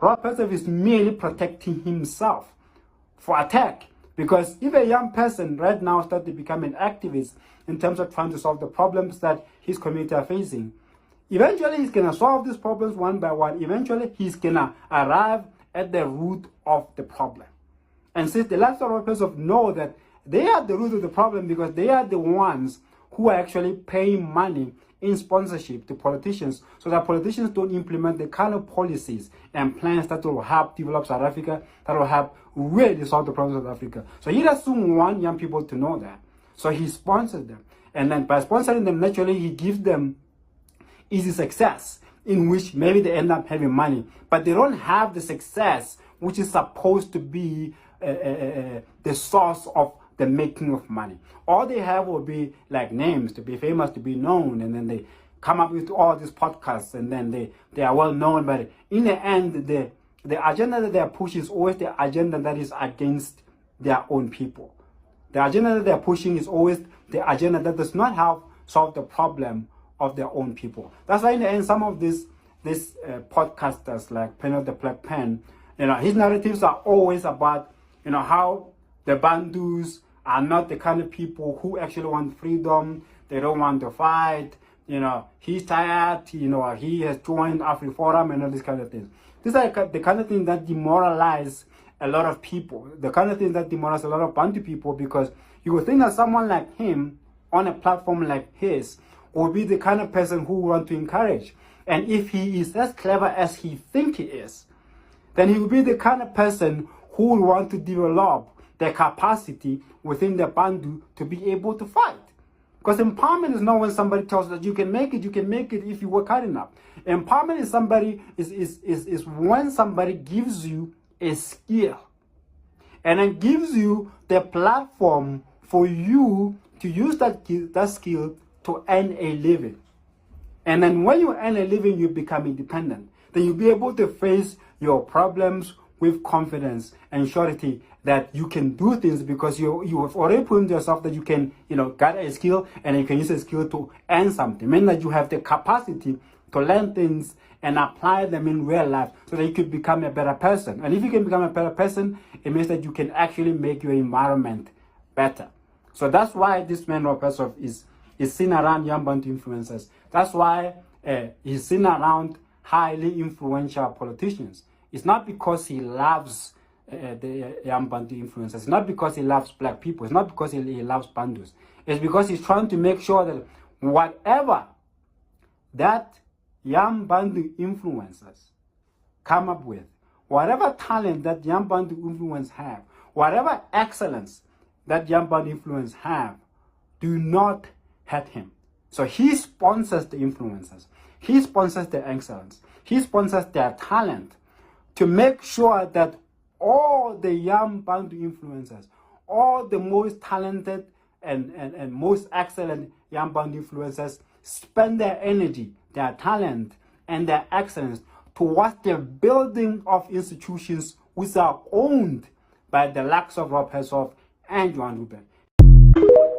Rob Hersov is merely protecting himself for attack. Because if a young person right now starts to become an activist in terms of trying to solve the problems that his community are facing, eventually he's going to solve these problems one by one. Eventually he's going to arrive at the root of the problem. And since the lifestyle workers know that they are the root of the problem because they are the ones who are actually paying money in sponsorship to politicians so that politicians don't implement the kind of policies and plans that will help develop South Africa, that will help really solve the problems of South Africa. So he doesn't want young people to know that. So he sponsors them. And then by sponsoring them, naturally he gives them easy success in which maybe they end up having money. But they don't have the success which is supposed to be the source of the making of money. All they have will be like names, to be famous, to be known, and then they come up with all these podcasts, and then they are well known. But in the end, the agenda that they are pushing is always the agenda that is against their own people. The agenda that they are pushing is always the agenda that does not help solve the problem of their own people. That's why in the end, some of these podcasters like Penuel the Black Pen, his narratives are always about how the Bandus are not the kind of people who actually want freedom. They don't want to fight. He's tired. He has joined AfriForum and all these kind of things. These are the kind of things that demoralize a lot of people. The kind of things that demoralize a lot of Bantu people, because you would think that someone like him on a platform like his will be the kind of person who we want to encourage. And if he is as clever as he thinks he is, then he will be the kind of person who will want to develop the capacity within the Bantu to be able to fight. Because empowerment is not when somebody tells you that you can make it if you work hard enough. Empowerment is when somebody gives you a skill and then gives you the platform for you to use that skill to earn a living. And then when you earn a living, you become independent. Then you'll be able to face your problems with confidence and surety that you can do things because you have already proven to yourself that you can, gather a skill and you can use a skill to earn something. Meaning that you have the capacity to learn things and apply them in real life so that you could become a better person. And if you can become a better person, it means that you can actually make your environment better. So that's why this man, Rob Hersov, is seen around young Bantu influencers. That's why he's seen around highly influential politicians. It's not because he loves the young Bantu influencers. It's not because he loves black people. It's not because he loves Bantus. It's because he's trying to make sure that whatever that young Bantu influencers come up with, whatever talent that young Bantu influencers have, whatever excellence that young Bantu influencers have, do not hurt him. So he sponsors the influencers. He sponsors their excellence. He sponsors their talent to make sure that all the young Bantu influencers, all the most talented and most excellent young Bantu influencers spend their energy, their talent, and their excellence towards the building of institutions which are owned by the likes of Rob Hersov and Johan Rupert.